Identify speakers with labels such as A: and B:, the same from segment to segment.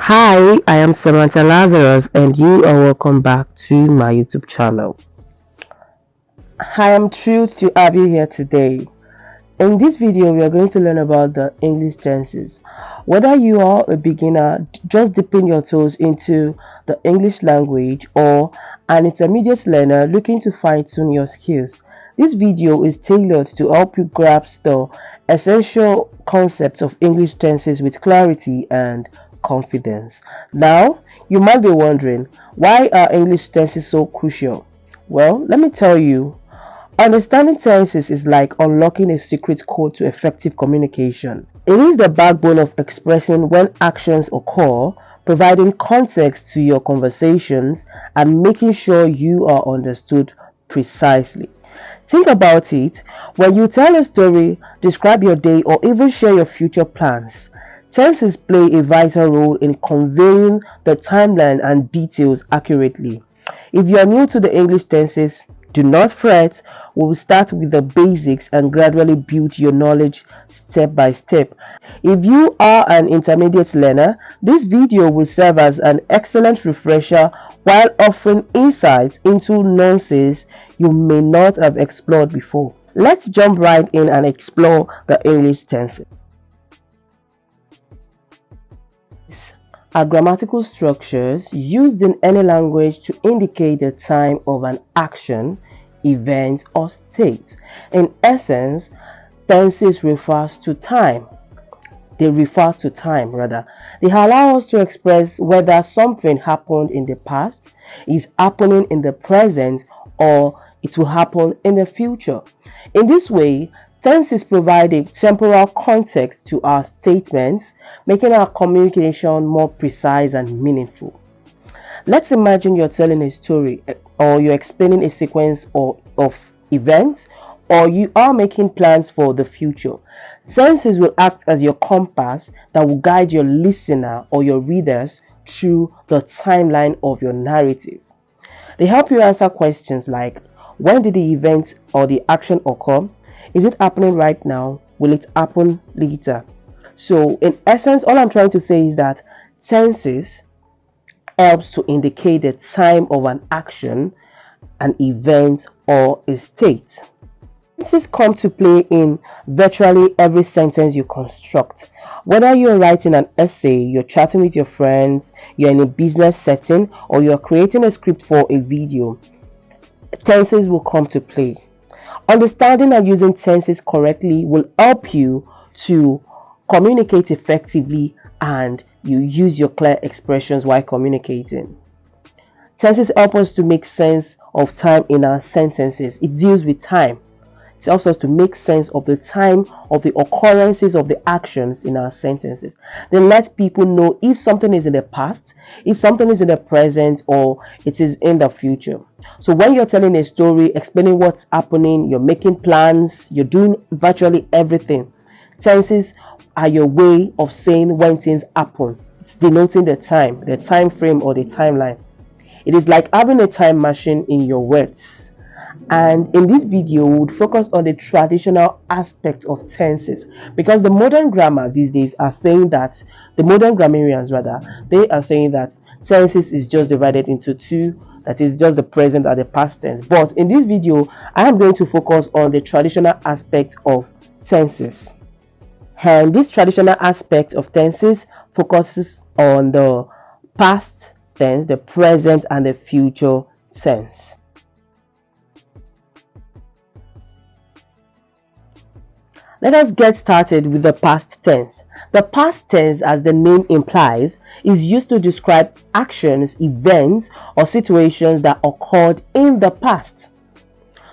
A: Hi, I am Samantha Lazarus, and you are welcome back to my YouTube channel. I am thrilled to have you here today. In this video, we are going to learn about the English tenses. Whether you are a beginner just dipping your toes into the English language or an intermediate learner looking to fine-tune your skills, this video is tailored to help you grasp the essential concepts of English tenses with clarity and confidence. Now, you might be wondering, why are English tenses so crucial? Well, let me tell you. Understanding tenses is like unlocking a secret code to effective communication. It is the backbone of expressing when actions occur, providing context to your conversations, and making sure you are understood precisely. Think about it. When you tell a story, describe your day, or even share your future plans, tenses play a vital role in conveying the timeline and details accurately. If you are new to the English tenses, do not fret. We will start with the basics and gradually build your knowledge step by step. If you are an intermediate learner, this video will serve as an excellent refresher while offering insights into nuances you may not have explored before. Let's jump right in and explore the English tenses. Are grammatical structures used in any language to indicate the time of an action, event, or state. In essence, tenses refers to time. They refer to time, rather. They allow us to express whether something happened in the past, is happening in the present, or it will happen in the future. In this way, tenses provide a temporal context to our statements, making our communication more precise and meaningful. Let's imagine you're telling a story, or you're explaining a sequence of events, or you are making plans for the future. Tenses will act as your compass that will guide your listener or your readers through the timeline of your narrative. They help you answer questions like, when did the event or the action occur? Is it happening right now? Will it happen later? So, in essence, all I'm trying to say is that tenses helps to indicate the time of an action, an event, or a state. Tenses come to play in virtually every sentence you construct. Whether you're writing an essay, you're chatting with your friends, you're in a business setting, or you're creating a script for a video, tenses will come to play. Understanding and using tenses correctly will help you to communicate effectively, and you use your clear expressions while communicating. Tenses help us to make sense of time in our sentences. It deals with time. It helps us to make sense of the time of the occurrences of the actions in our sentences. They let people know if something is in the past, if something is in the present, or it is in the future. So when you're telling a story, explaining what's happening, you're making plans, you're doing virtually everything. Tenses are your way of saying when things happen. It's denoting the time frame, or the timeline. It is like having a time machine in your words. And in this video, we would focus on the traditional aspect of tenses, because the modern grammar these days are saying that, the modern grammarians rather, they are saying that tenses is just divided into two, that is just the present and the past tense. But in this video, I am going to focus on the traditional aspect of tenses. And this traditional aspect of tenses focuses on the past tense, the present, and the future tense. Let us get started with the past tense. The past tense, as the name implies, is used to describe actions, events, or situations that occurred in the past.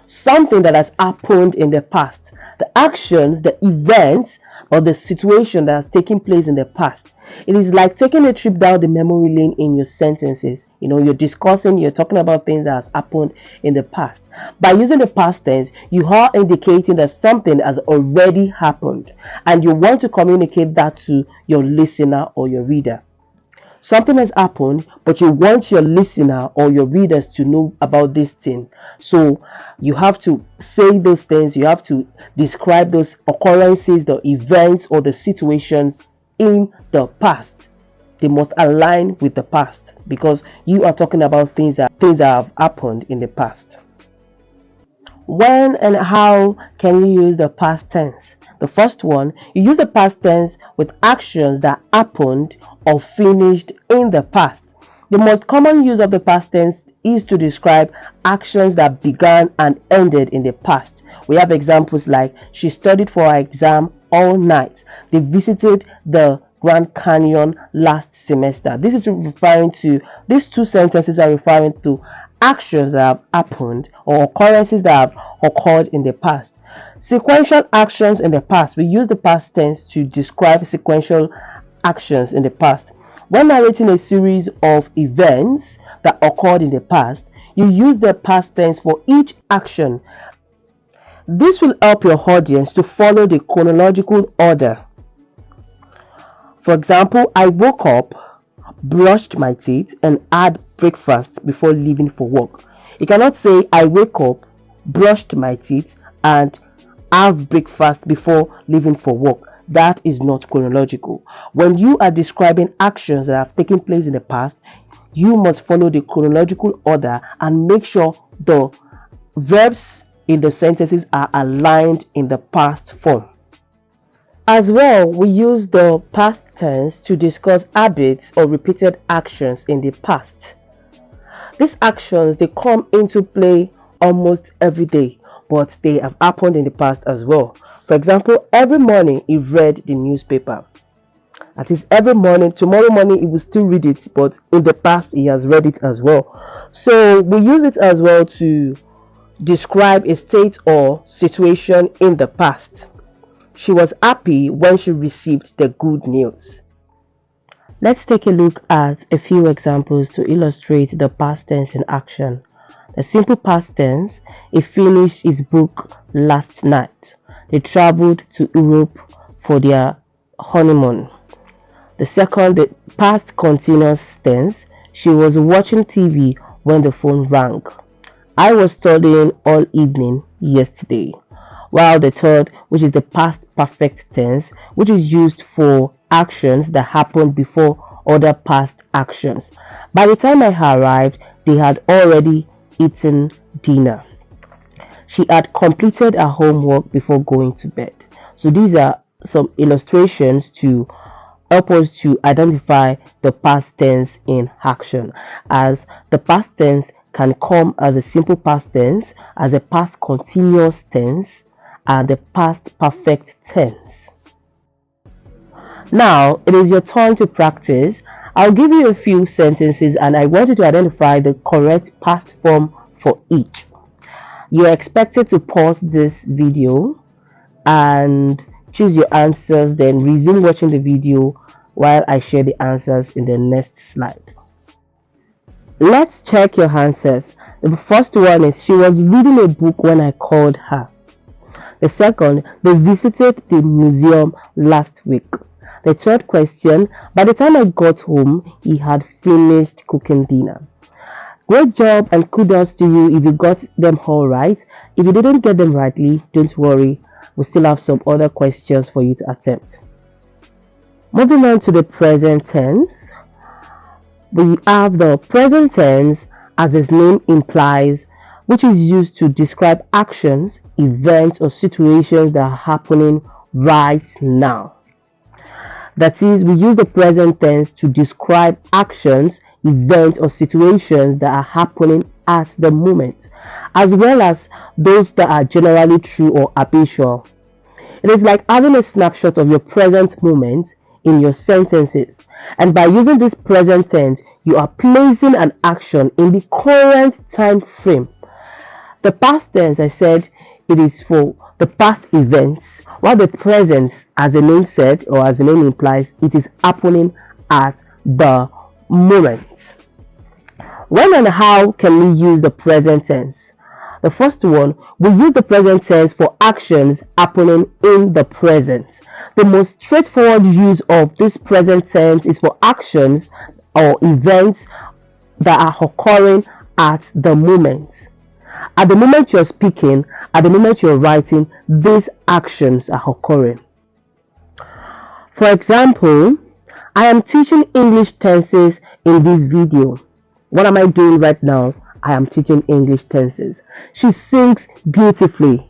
A: Something that has happened in the past. The actions, the events, or the situation that has taken place in the past. It is like taking a trip down the memory lane in your sentences. You're discussing, you're talking about things that has happened in the past. By using the past tense, you are indicating that something has already happened, and you want to communicate that to your listener or your reader. Something has happened, but you want your listener or your readers to know about this thing. So you have to say those things, you have to describe those occurrences, the events, or the situations in the past. They must align with the past because you are talking about things that have happened in the past. When and how can you use the past tense? The first one, you use the past tense with actions that happened or finished in the past. The most common use of the past tense is to describe actions that began and ended in the past. We have examples like she studied for her exam all night. They visited the Grand Canyon last semester. These two sentences are referring to actions that have happened or occurrences that have occurred in the past. Sequential actions in the past. We use the past tense to describe sequential actions in the past. When narrating a series of events that occurred in the past, you use the past tense for each action. This will help your audience to follow the chronological order. For example, I woke up, brushed my teeth, and had breakfast before leaving for work. You cannot say I wake up, brushed my teeth, and have breakfast before leaving for work. That is not chronological. When you are describing actions that have taken place in the past, you must follow the chronological order and make sure the verbs in the sentences are aligned in the past form. As well, we use the past tense to discuss habits or repeated actions in the past. These actions, they come into play almost every day, but they have happened in the past as well. For example, every morning he read the newspaper. That is, every morning. Tomorrow morning he will still read it, but in the past he has read it as well. So we use it as well to describe a state or situation in the past. She was happy when she received the good news. Let's take a look at a few examples to illustrate the past tense in action. The simple past tense, he finished his book last night. They traveled to Europe for their honeymoon. The second, the past continuous tense, she was watching TV when the phone rang. I was studying all evening yesterday. While the third, which is the past perfect tense, which is used for actions that happened before other past actions. By the time I arrived, they had already eaten dinner. She had completed her homework before going to bed. So these are some illustrations to help us to identify the past tense in action, as the past tense can come as a simple past tense, as a past continuous tense, and the past perfect tense. Now it is your turn to practice. I'll give you a few sentences and I want you to identify the correct past form for each. You're expected to pause this video and choose your answers, then resume watching the video while I share the answers in the next slide. Let's check your answers. The first one is, she was reading a book when I called her. The second, they visited the museum last week. The third question, by the time I got home, he had finished cooking dinner. Great job and kudos to you if you got them all right. If you didn't get them rightly, don't worry. We still have some other questions for you to attempt. Moving on to the present tense. We have the present tense, as its name implies, which is used to describe actions, events, or situations that are happening right now. That is, we use the present tense to describe actions, events, or situations that are happening at the moment, as well as those that are generally true or habitual. It is like having a snapshot of your present moment in your sentences, and by using this present tense, you are placing an action in the current time frame. The past tense, I said, it is for the past events, while the present, as the name said, or as the name implies, it is happening at the moment. When and how can we use the present tense? The first one, we use the present tense for actions happening in the present. The most straightforward use of this present tense is for actions or events that are occurring at the moment. At the moment you're speaking, at the moment you're writing, these actions are occurring. For example, I am teaching English tenses in this video. What am I doing right now? I am teaching English tenses. She sings beautifully.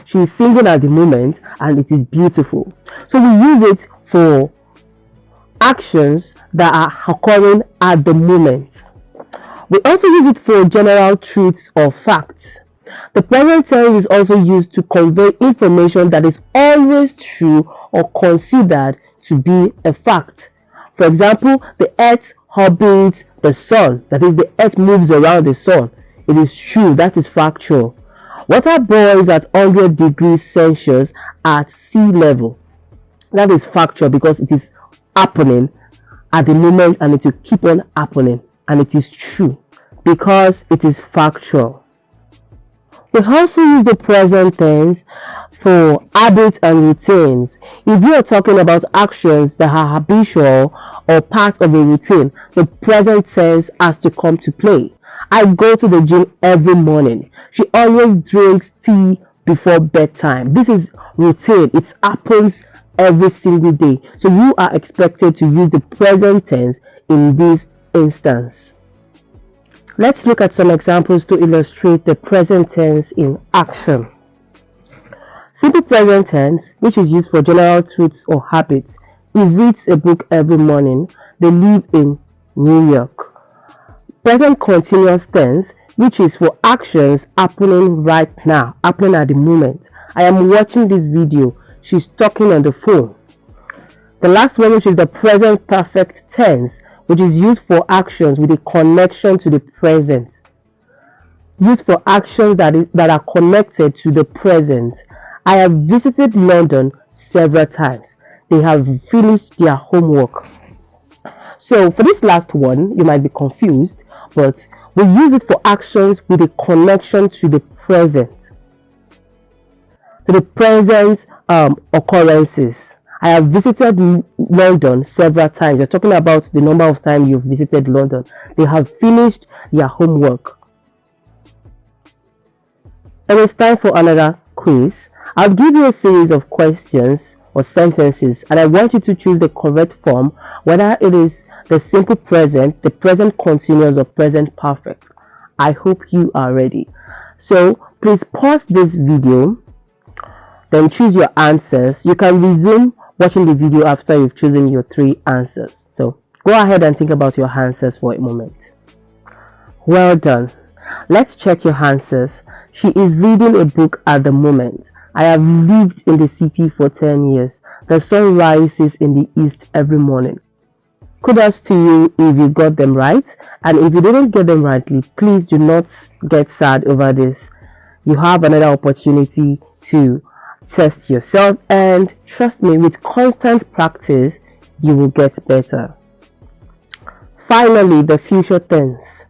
A: She is singing at the moment and it is beautiful. So we use it for actions that are occurring at the moment. We also use it for general truths or facts. The present tense is also used to convey information that is always true or considered to be a fact. For example, the earth orbits the sun. That is, the earth moves around the sun. It is true. That is factual. Water boils at 100 degrees Celsius at sea level. That is factual because it is happening at the moment and it will keep on happening, and it is true because it is factual. We also use the present tense for habits and routines. If you are talking about actions that are habitual or part of a routine, the present tense has to come to play. I go to the gym every morning. She always drinks tea before bedtime. This is routine. It happens every single day. So you are expected to use the present tense in this instance. Let's look at some examples to illustrate the present tense in action. Simple present tense, which is used for general truths or habits. He reads a book every morning. They live in New York. Present continuous tense, which is for actions happening right now, happening at the moment. I am watching this video. She's talking on the phone. The last one, which is the present perfect tense, which is used for actions with a connection to the present. Used for actions that are connected to the present. I have visited London several times. They have finished their homework. So for this last one, you might be confused, but we use it for actions with a connection to the present. To the present occurrences. I have visited London several times. You're talking about the number of times you've visited London. They have finished their homework. And it's time for another quiz. I'll give you a series of questions or sentences, and I want you to choose the correct form, whether it is the simple present, the present continuous, or present perfect. I hope you are ready. So please pause this video, then choose your answers. You can resume watching the video after you've chosen your 3 answers. So go ahead and think about your answers for a moment. Well done. Let's check your answers. She is reading a book at the moment. I have lived in the city for 10 years. The sun rises in the east every morning. Kudos to you if you got them right, and if you didn't get them rightly, please do not get sad over this. You have another opportunity to test yourself, and trust me, with constant practice you will get better. Finally, the future tense.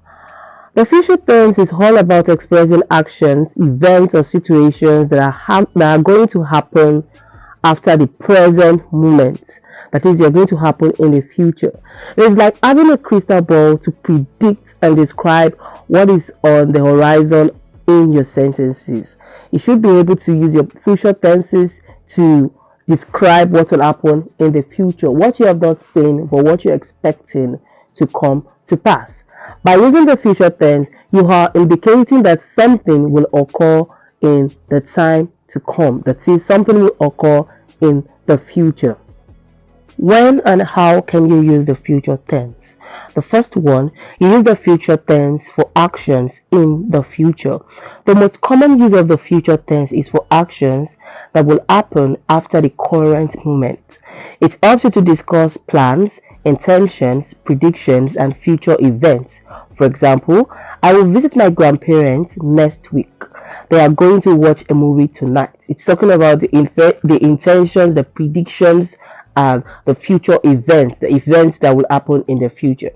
A: The future tense is all about expressing actions, events, or situations that are going to happen after the present moment. That is, they're going to happen in the future. It's like having a crystal ball to predict and describe what is on the horizon in your sentences. You should be able to use your future tenses to describe what will happen in the future, what you have not seen, but what you're expecting to come to pass. By using the future tense, you are indicating that something will occur in the time to come. That is, something will occur in the future. When and how can you use the future tense? The first one, you use the future tense for actions in the future. The most common use of the future tense is for actions that will happen after the current moment. It helps you to discuss plans, intentions, predictions, and future events. For example, I will visit my grandparents next week. They are going to watch a movie tonight. It's talking about the intentions, the predictions, and the future events, the events that will happen in the future.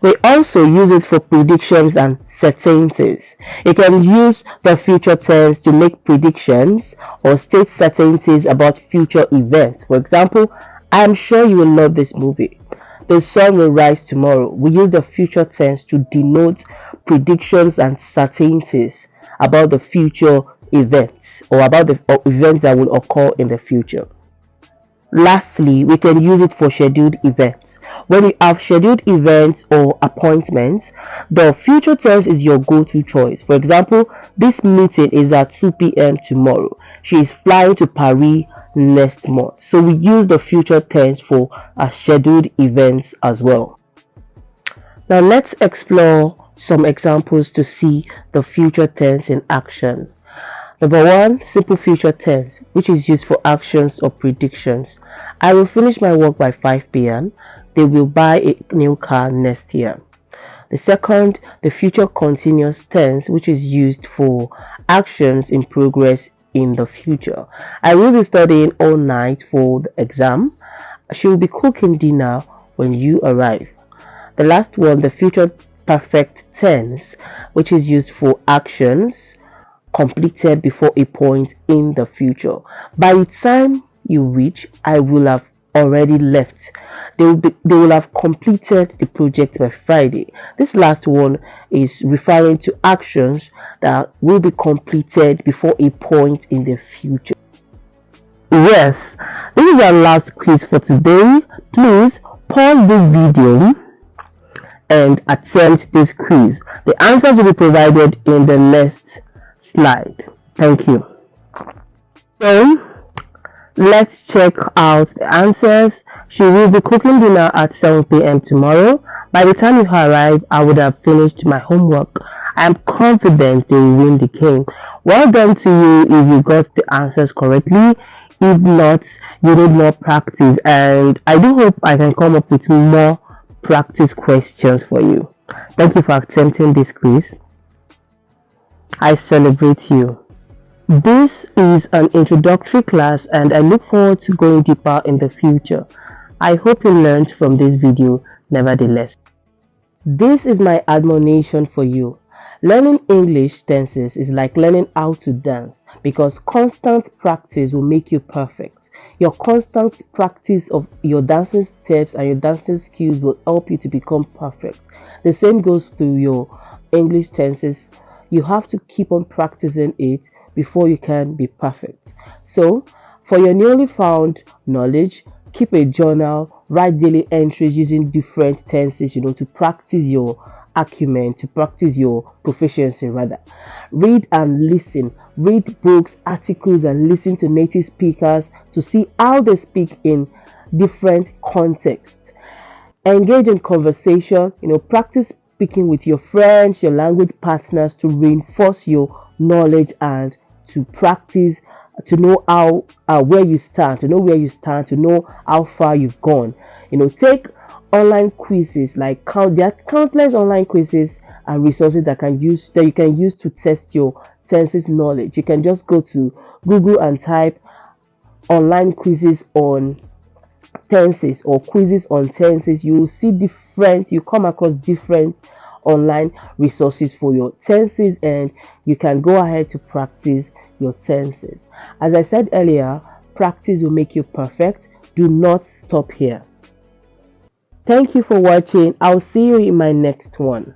A: We also use it for predictions and certainties. You can use the future tense to make predictions or state certainties about future events. For example, I am sure you will love this movie. The sun will rise tomorrow. We use the future tense to denote predictions and certainties about the future events or about the events that will occur in the future. Lastly, we can use it for scheduled events. When you have scheduled events or appointments, the future tense is your go-to choice. For example, this meeting is at 2 p.m. tomorrow. She is flying to Paris next month. So we use the future tense for our scheduled events as well. Now let's explore some examples to see the future tense in action. Number one, simple future tense, which is used for actions or predictions. I will finish my work by 5 p.m. They will buy a new car next year. The second, the future continuous tense, which is used for actions in progress in the future. I will be studying all night for the exam. She will be cooking dinner when you arrive. The last one, the future perfect tense, which is used for actions completed before a point in the future. By the time you reach, I will have already left. They will have completed the project by Friday. This last one is referring to actions that will be completed before a point in the future. Yes, this is our last quiz for today. Please pause this video and attempt this quiz. The answers will be provided in the next slide. Thank you. So let's check out the answers. She will be cooking dinner at 7 p.m. tomorrow. By the time you arrive, I would have finished my homework. I am confident they will win the game. Well done to you if you got the answers correctly. If not, you need more practice, and I do hope I can come up with more practice questions for you. Thank you for attempting this quiz. I celebrate you. This is an introductory class and I look forward to going deeper in the future. I hope you learned from this video nevertheless. This is my admonition for you. Learning English tenses is like learning how to dance, because constant practice will make you perfect. Your constant practice of your dancing steps and your dancing skills will help you to become perfect. The same goes to your English tenses. You have to keep on practicing it before you can be perfect. So, for your newly found knowledge, keep a journal, write daily entries using different tenses, to practice your acumen, to practice your proficiency rather. Read and listen. Read books, articles, and listen to native speakers to see how they speak in different contexts. Engage in conversation, practice speaking with your friends, your language partners, to reinforce your knowledge and to practice, to know where you stand, to know how far you've gone. Take online quizzes, there are countless online quizzes and resources that you can use to test your tenses knowledge. You can just go to Google and type online quizzes on tenses or quizzes on tenses. You come across different online resources for your tenses, and you can go ahead to practice your tenses. As I said earlier, practice will make you perfect. Do not stop here. Thank you for watching. I'll see you in my next one.